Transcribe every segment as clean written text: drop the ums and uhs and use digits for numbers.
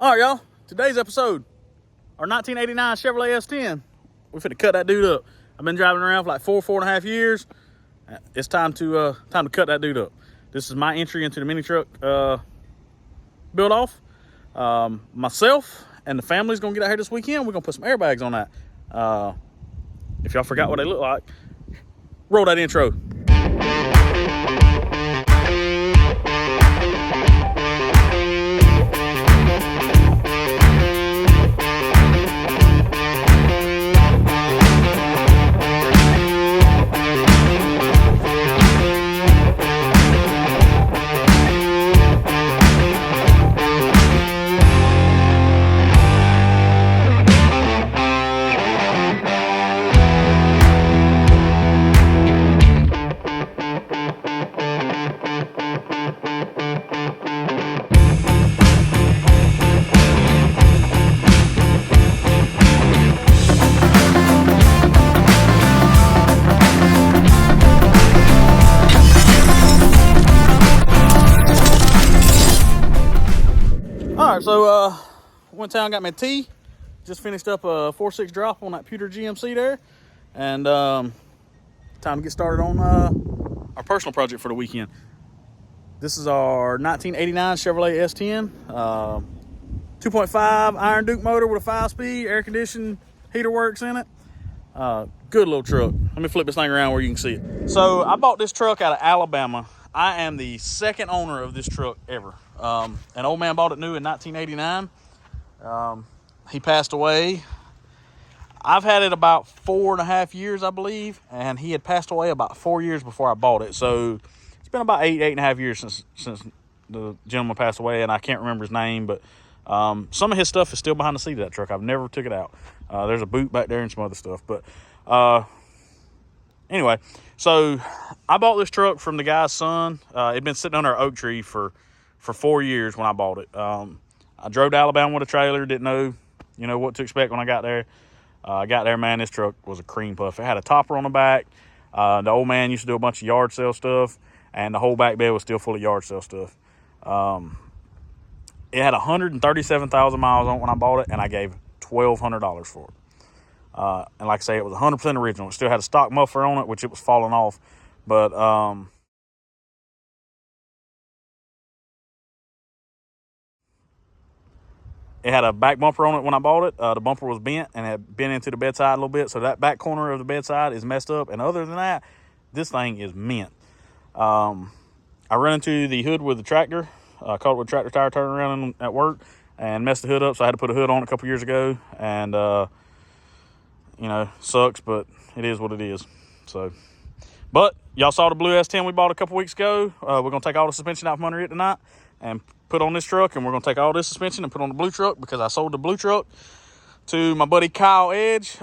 All right, y'all. Today's episode, our 1989 Chevrolet S10. We're finna cut that dude up. I've been driving around for like four and a half years. It's time to cut that dude up. This is my entry into the mini truck build off. Myself and the family's gonna get out here this weekend. We're gonna put some airbags on that. If y'all forgot what they look like, roll that intro. All right, so went down, got my T. Just finished up a 4.6 drop on that pewter GMC there, and time to get started on our personal project for the weekend. This is our 1989 Chevrolet S10, 2.5 Iron Duke motor with a 5-speed, air conditioned, heater works in it. Good little truck. Let me flip this thing around where you can see it. So I bought this truck out of Alabama. I am the second owner of this truck ever. An old man bought it new in 1989. He passed away. I've had it about 4.5 years, I believe, and he had passed away about 4 years before I bought it. So it's been about 8.5 years since the gentleman passed away, and I can't remember his name, but some of his stuff is still behind the seat of that truck. I've never took it out. There's a boot back there and some other stuff, but anyway, so I bought this truck from the guy's son. It'd been sitting under an oak tree for 4 years when I bought it. I drove to Alabama with a trailer, didn't know, what to expect when I got there. I got there, man, this truck was a cream puff. It had a topper on the back. The old man used to do a bunch of yard sale stuff, and the whole back bed was still full of yard sale stuff. It had 137,000 miles on it when I bought it, and I gave $1,200 for it. And like I say, it was 100% original. It still had a stock muffler on it, which it was falling off. But it had a back bumper on it when I bought it. The bumper was bent and had bent into the bedside a little bit. So that back corner of the bedside is messed up. And other than that, this thing is mint. I ran into the hood with the tractor. Caught it with a tractor tire turning around at work and messed the hood up. So I had to put a hood on it a couple years ago. And, sucks, but it is what it is. So, but y'all saw the blue S10 we bought a couple weeks ago. We're going to take all the suspension out from under it tonight and put on this truck, and we're going to take all this suspension and put on the blue truck because I sold the blue truck to my buddy Kyle Edge.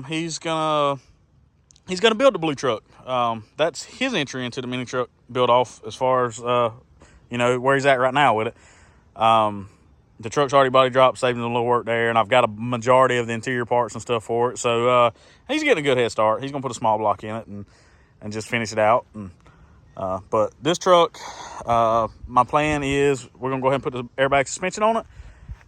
He's gonna build the blue truck. That's his entry into the mini truck build off as far as where he's at right now with it. The truck's already body dropped, saving a little work there, and I've got a majority of the interior parts and stuff for it. So he's getting a good head start. He's gonna put a small block in it and just finish it out. And but this truck, my plan is we're gonna go ahead and put the airbag suspension on it,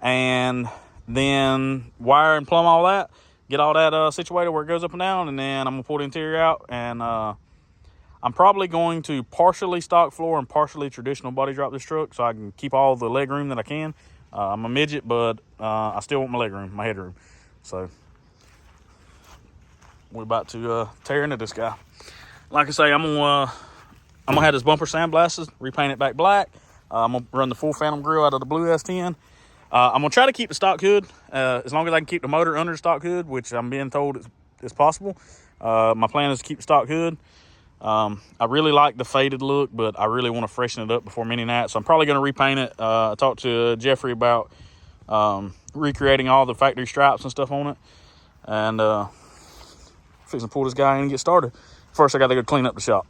and then wire and plumb all that, get all that situated where it goes up and down, and then I'm gonna pull the interior out, and I'm probably going to partially stock floor and partially traditional body drop this truck so I can keep all the leg room that I can. I'm a midget, but I still want my leg room, my headroom. So we're about to tear into this guy. Like I say, I'm gonna have this bumper sandblasted, repaint it back black. I'm gonna run the full Phantom grill out of the blue S10. I'm gonna try to keep the stock hood as long as I can keep the motor under the stock hood, which I'm being told is possible. My plan is to keep the stock hood. I really like the faded look, but I really want to freshen it up before mini night, so I'm probably going to repaint it. I talked to Jeffrey about recreating all the factory stripes and stuff on it, and fixing to pull this guy in and get started. First, I got to go clean up the shop.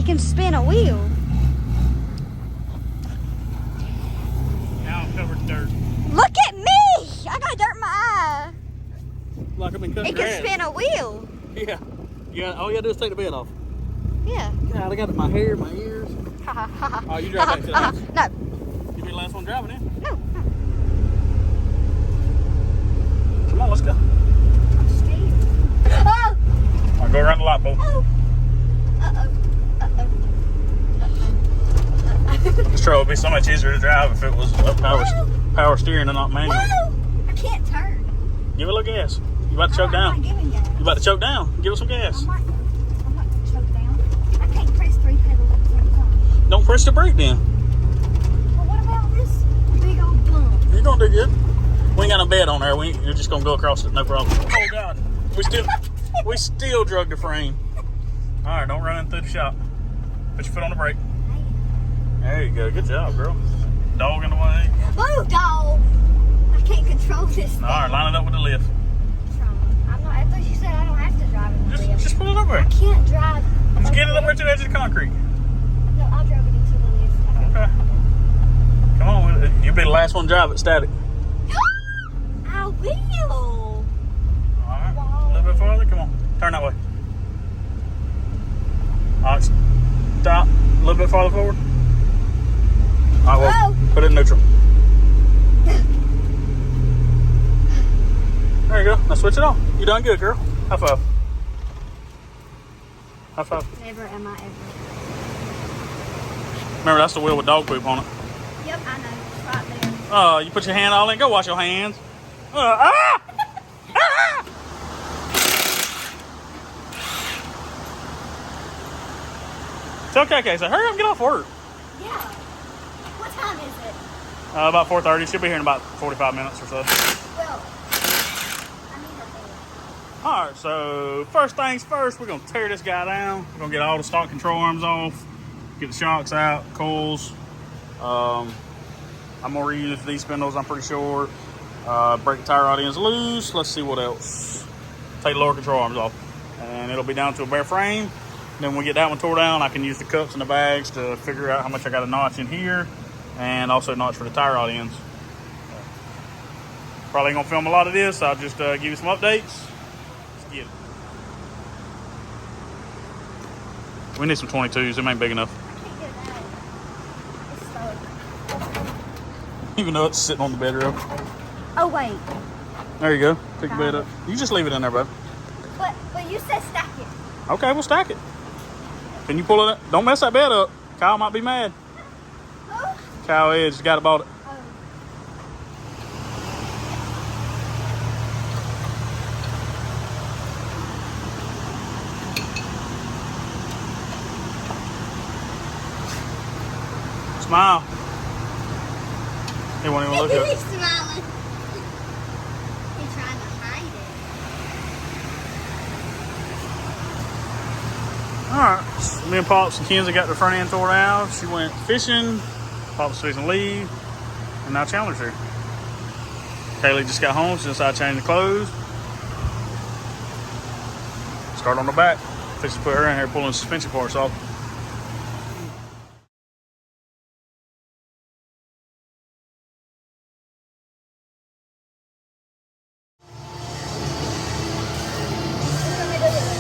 can spin a wheel. Now I'm covered in dirt. Look at me! I got dirt in my eye. Like I've been cutting It grass. can spin a wheel. Yeah. Yeah. All you gotta do is take the bed off. Yeah. God, I got it in my hair, my ears. Oh, you drive back to the house? No. You be the last one driving in? No. Come on, let's go. I'm scared. Oh! All right, go around the light pole. Oh. This truck would be so much easier to drive if it was power steering and not manual. Whoa! I can't turn. Give it a little gas. You about to choke down. I'm not giving gas. You about to choke down. Give it some gas. I'm not going to choke down. I can't press 3 pedals at the same time. Don't press the brake then. Well, what about this big old bump? You're going to do good. We ain't got no bed on there. You're just going to go across it. No problem. Oh, God. We still drug the frame. All right, don't run in through the shop. Put your foot on the brake. There you go. Good job, girl. Dog in the way. Whoa, dog. I can't control this thing. All right, line it up with the lift. I thought you said I don't have to drive in the lift. Just pull it up there. I can't drive. Just get it up there to the edge of the concrete. No, I'll drive it into the lift. Okay. Come on. You'll be the last one to drive it static. I will. All right. A little bit farther. Come on. Turn that way. All right. Stop. A little bit farther forward. All right, well, put it in neutral. There you go. Now switch it on. You done good, girl. High five. High five. Never am I ever. Remember, that's the wheel with dog poop on it. Yep, I know. It's right there. You put your hand all in. Go wash your hands. Ah! Ah! It's okay, Casey. Hurry up and get off work. Yeah. What time is it? About 4:30. She'll be here in about 45 minutes or so. Well, I need her bed. All right, so first things first, we're going to tear this guy down. We're going to get all the stock control arms off, get the shocks out, coils. I'm going to reuse these spindles, I'm pretty sure. Break the tire rod ends loose. Let's see what else. Take the lower control arms off. And it'll be down to a bare frame. Then when we get that one tore down, I can use the cups and the bags to figure out how much I got to notch in here. And also notch for the tie rod ends. Probably gonna film a lot of this. I'll just give you some updates. Let's get it. We need some 22s. Them ain't big enough. I can't get that. It's stuck. Even though it's sitting on the bed rail. Oh, wait. There you go. Pick the bed up. You just leave it in there, bud. But you said stack it. Okay, we'll stack it. Can you pull it up? Don't mess that bed up. Kyle might be mad. Oh. Kyle Edge got about it. Smile. He won't even look at it. He's smiling. He's trying to hide it. Alright. Me and Pops and Kenzie got the front end tore out. She went fishing. Pops was fixing to leave. And now Chandler's here. Kaylee just got home. She decided to change the clothes. Start on the back. Fix to put her in here pulling the suspension parts off.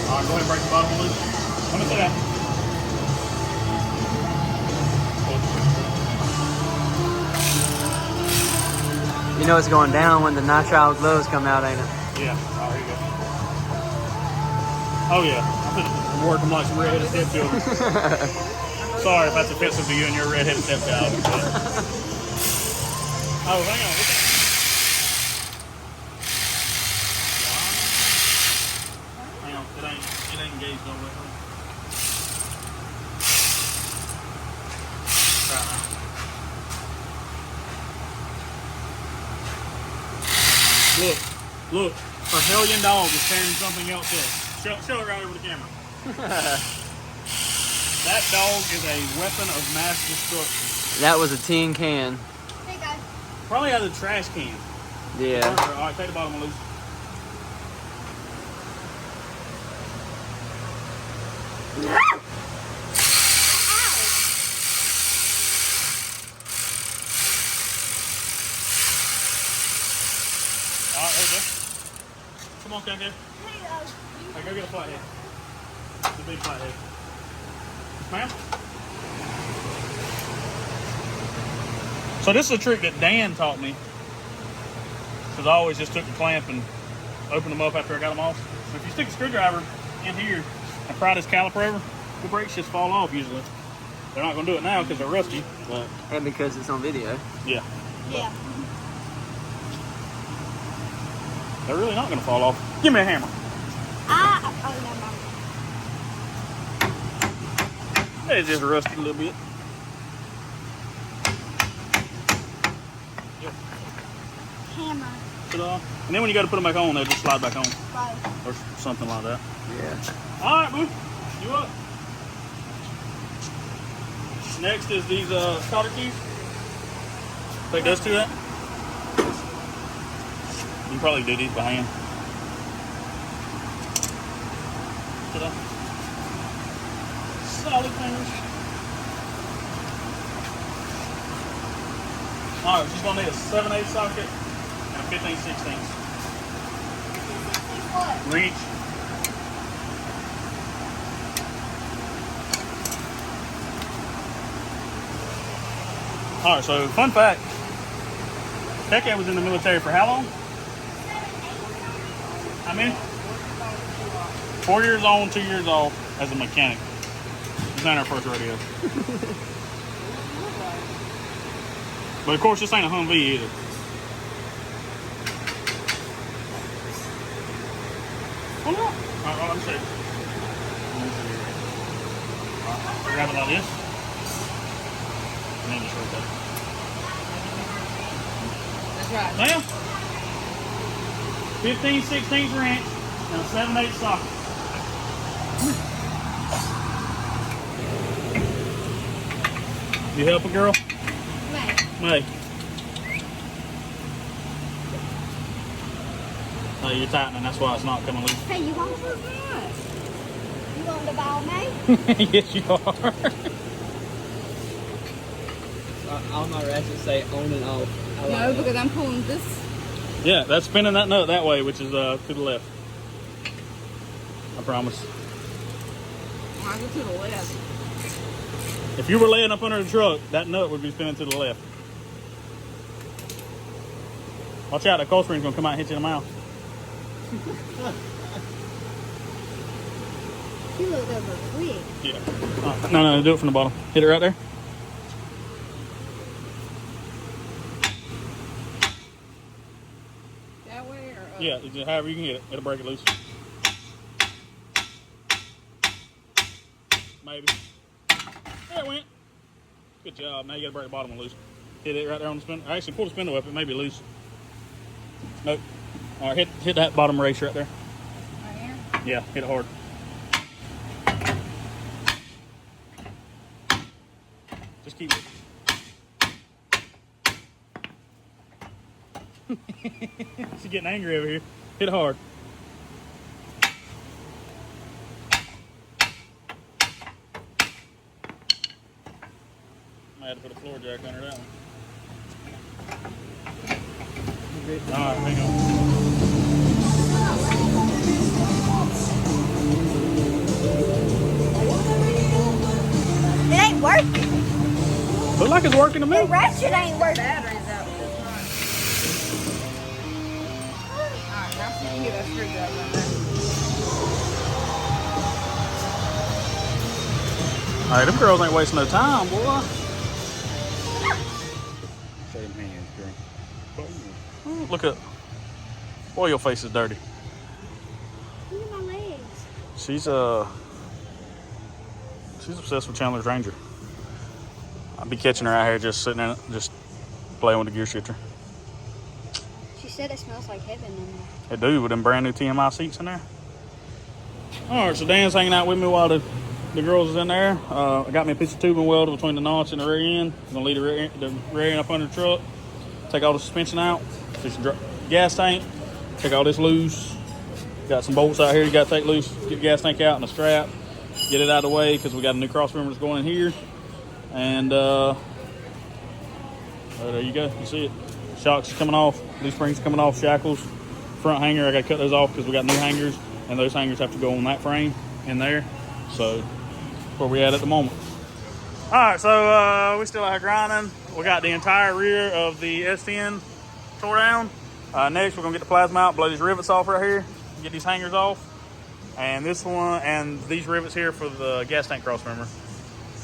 Alright, go ahead and break the bottom loose. Let me see that. You know it's going down when the nitrile gloves come out, ain't it? Yeah. Oh, here you go. Oh, yeah. I'm gonna work them like some redheaded stepchildren. Sorry if that's offensive to you and your redheaded stepchild. Oh, hang on. Hang on. It ain't engaged all the way through. Right now. Look, a hellion dog is carrying something else up. Show it right over the camera. That dog is a weapon of mass destruction. That was a tin can. Hey, guys. Probably has a trash can. Yeah. All right, take the bottom loose. on, Cat. Hey, Hey, go get a flathead. The big flathead. Ma'am? So this is a trick that Dan taught me. Because I always just took the clamp and opened them up after I got them off. So if you stick a screwdriver in here and pry this caliper over, the brakes just fall off usually. They're not going to do it now because they're rusty. But And because it's on video. yeah. yeah. They're really not going to fall off. Give me a hammer. Oh, no, It's just rusty a little bit. Yep. hammer. Ta-da. And then when you go to put them back on, they'll just slide back on. Right. Or something like that. Yeah. All right, boo. You up? Next is these cotter keys. Take those two out. You can probably do these by hand. Ta-da. Solid finish. All right, she's gonna need a 7/8 socket and a 15/16 What? reach. All right, so fun fact, Becca was in the military for how long? How many? 4 years on, 2 years off as a mechanic. This ain't our first rodeo. But of course, this ain't a Humvee either. Oh no! All right, let me see. Grab it like this. And then just rotate. That's right. Now, 15/16 wrench and a 7/8 socket. You help a girl? May. Oh, you're tightening, that's why it's not coming loose. Hey, you want this? You want the ball, May? Yes, you are. All my ratchets say on and off. I like No, that. because I'm pulling this. Yeah, that's spinning that nut that way, which is to the left. I promise. I go to the left. If you were laying up under the truck, that nut would be spinning to the left. Watch out, that cold spring's gonna come out and hit you in the mouth. You looked over quick. Yeah. No, do it from the bottom. Hit it right there. That way or up? Yeah, just however you can hit it. It'll break it loose. Maybe. There it went. Good job. Now you gotta break the bottom one loose. Hit it right there on the spindle. Actually, pull the spindle up. It may be loose. Nope. All right, hit that bottom race right there. Right here? Yeah, hit it hard. Just keep it. She's getting angry over here. Hit it hard. I had to put a floor jack under that one. All right, hang on. It ain't working. Look like it's working to me. The ratchet ain't working. Battery's out this time. Alright, now see if you can get that screwdriver in there. All right, them girls ain't wasting no time, boy. Same hands, girl. Look at, boy, your face is dirty. Look at my legs. She's obsessed with Chandler's Ranger. I'll be catching her out here just sitting in it, just playing with the gear shifter. She said it smells like heaven in there. It do with them brand new TMI seats in there. All right, so Dan's hanging out with me while the girls is in there. I got me a piece of tubing welder between the notch and the rear end. I'm gonna leave the rear end up under the truck. Take all the suspension out. Fix the gas tank. Take all this loose. Got some bolts out here you gotta take loose. Get the gas tank out and the strap. Get it out of the way because we got a new cross member that's going in here. And there you go. You see it. Shocks coming off. These springs coming off. Shackles. front hanger, I got to cut those off because we got new hangers, and those hangers have to go on that frame in there. So where we at the moment. All right, so we still out here grinding. We got the entire rear of the S10 tore down. Next, we're gonna get the plasma out, blow these rivets off right here, get these hangers off, and this one and these rivets here for the gas tank cross member.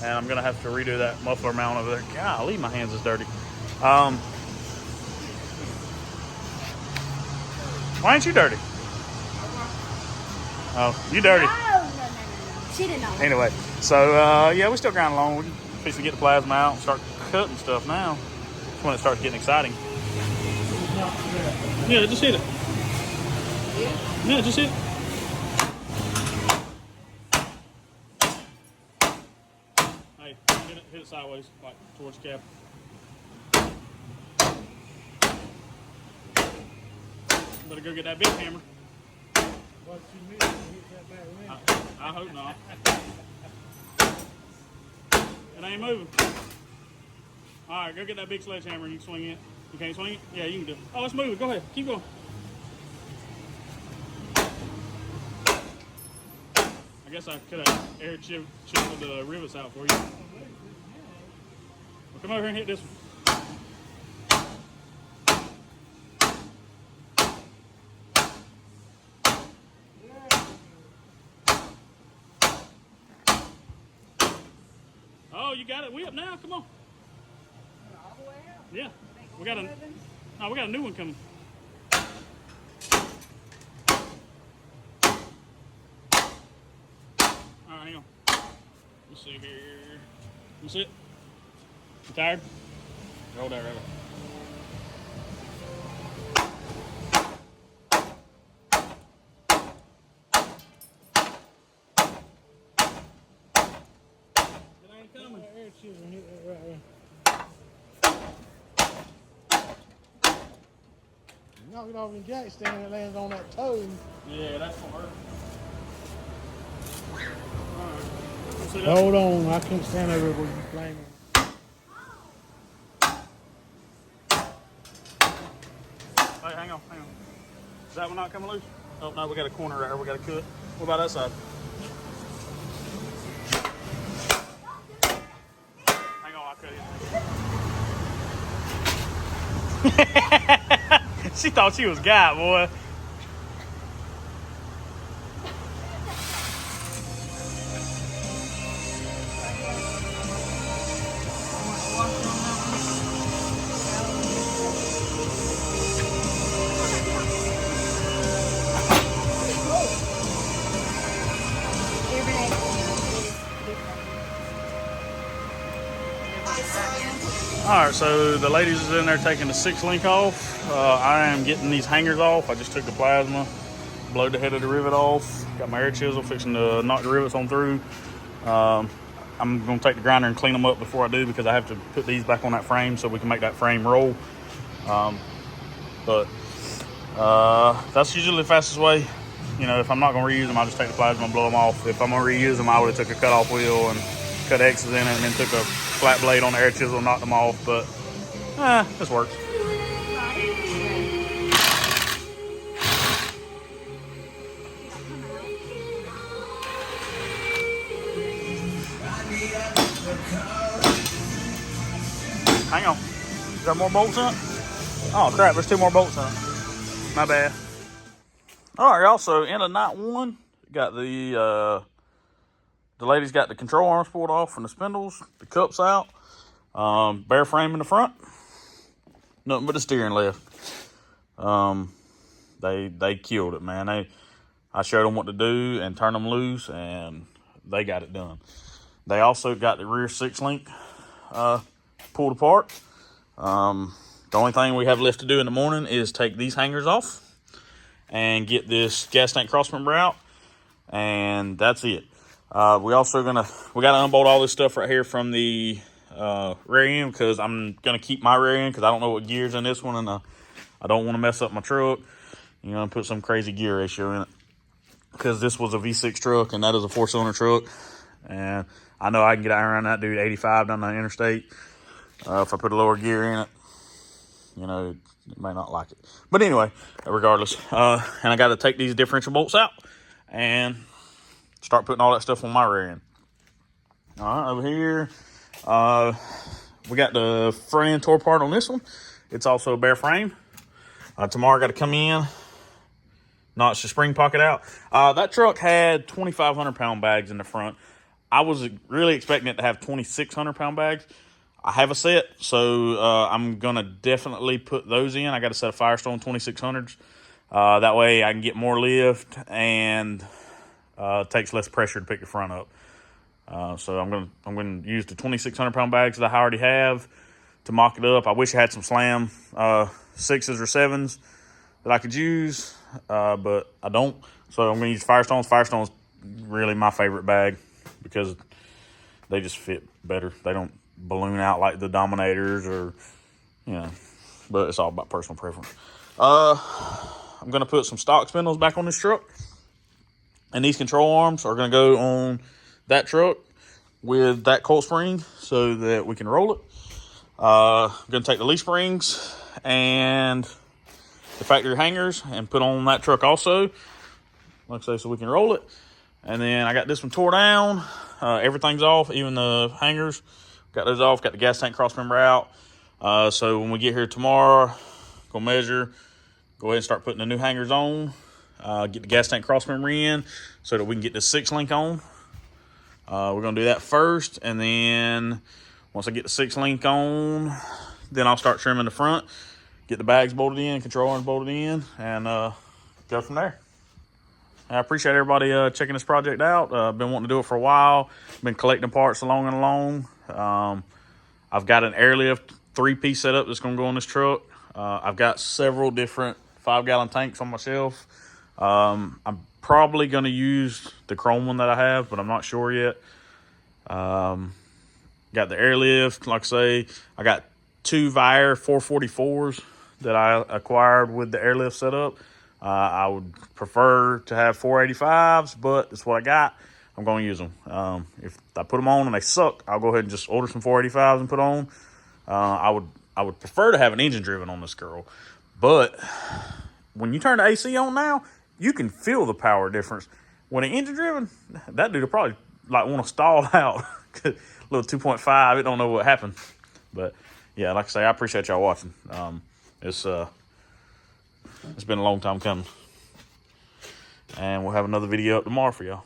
And I'm gonna have to redo that muffler mount over there. Golly, my hands is dirty. Why ain't you dirty? Oh, you dirty. No. She didn't know. Anyway, so yeah, we still grinding along. We're fixing to get the plasma out and start cutting stuff now. That's when it starts getting exciting. Yeah, just hit it. Yeah, just hit it. Hey, hit it sideways, like towards the cap. Better go get that big hammer. I hope not. It ain't moving. All right, go get that big sledgehammer and you can swing it. You can't swing it? Yeah, you can do it. Oh, it's moving. Go ahead. Keep going. I guess I could have air chiseled the rivets out for you. Well, come over here and hit this one. Oh, you got it whipped now? Come on. All the way out. Yeah. We got a new one coming. All right, hang on. Let's see here. You sit. You tired? Roll that right. Knock it off the jack stand and it lands on that toe. Yeah, that's gonna hurt. Hold on, I can't stand over where you flaming. Hey, hang on. Is that one not coming loose? Oh, no, we got a corner right here we got to cut. What about that side? Hang on, I'll cut it. She thought she was got, boy. All right, so the ladies is in there taking the 6 link off. I am getting these hangers off. I just took the plasma, blowed the head of the rivet off, got my air chisel fixing to knock the rivets on through. I'm gonna take the grinder and clean them up before I do because I have to put these back on that frame so we can make that frame roll. But that's usually the fastest way. You know, if I'm not gonna reuse them, I'll just take the plasma and blow them off. If I'm gonna reuse them, I would have took a cut-off wheel and cut X's in it and then took a flat blade on the air chisel and knocked them off, but this works. Hang on. Is there more bolts in it? Oh crap, there's 2 more bolts in it. My bad. Alright, y'all, so end of night 1, got the ladies got the control arms pulled off from the spindles, the cups out, bare frame in the front, nothing but the steering left. They killed it, man. I showed them what to do and turn them loose, and they got it done. They also got the rear 6 link pulled apart. The only thing we have left to do in the morning is take these hangers off and get this gas tank cross member out, and that's it. We gotta unbolt all this stuff right here from the rear end because I'm gonna keep my rear end because I don't know what gear's in this one, and I don't want to mess up my truck, you know, and put some crazy gear ratio in it because this was a V6 truck and that is a 4-cylinder truck, and I know I can get around that dude 85 down the interstate if I put a lower gear in it. You know, it may not like it. But anyway, regardless. And I got to take these differential bolts out and start putting all that stuff on my rear end. All right, over here, we got the front end tore part on this one. It's also a bare frame. Tomorrow I got to come in, notch the spring pocket out. That truck had 2,500 pound bags in the front. I was really expecting it to have 2,600 pound bags. I have a set, so I'm going to definitely put those in. I got a set of Firestone 2600s. That way I can get more lift and it takes less pressure to pick the front up. So I'm gonna use the 2,600 pound bags that I already have to mock it up. I wish I had some Slam 6s or 7s that I could use, but I don't. So I'm gonna use Firestones. Firestone's really my favorite bag because they just fit better. They don't balloon out like the Dominators or, you know, but it's all about personal preference. I'm gonna put some stock spindles back on this truck, and these control arms are gonna go on that truck with that coil spring so that we can roll it. I'm going to take the leaf springs and the factory hangers and put on that truck also, like I say, so we can roll it. And then I got this one tore down. Everything's off, even the hangers. Got those off, got the gas tank cross member out. So when we get here tomorrow, go measure, go ahead and start putting the new hangers on. Get the gas tank cross member in so that we can get the 6-link on. We're going to do that first, and then once I get the 6-link on, then I'll start trimming the front, get the bags bolted in, control arms bolted in, and go from there. I appreciate everybody checking this project out. I've been wanting to do it for a while. Been collecting parts along and along. I've got an airlift 3-piece setup that's going to go on this truck. I've got several different 5-gallon tanks on my shelf. I'm probably going to use the chrome one that I have, but I'm not sure yet. Got the airlift, like I say. I got 2 Vier 444s that I acquired with the airlift setup. I would prefer to have 485s, but that's what I got. I'm going to use them. If I put them on and they suck, I'll go ahead and just order some 485s and put on. I would prefer to have an engine driven on this girl, but when you turn the AC on now, you can feel the power difference. When an engine driven, that dude will probably like want to stall out. Little 2.5, it don't know what happened. But yeah, like I say, I appreciate y'all watching. It's been a long time coming, and we'll have another video up tomorrow for y'all.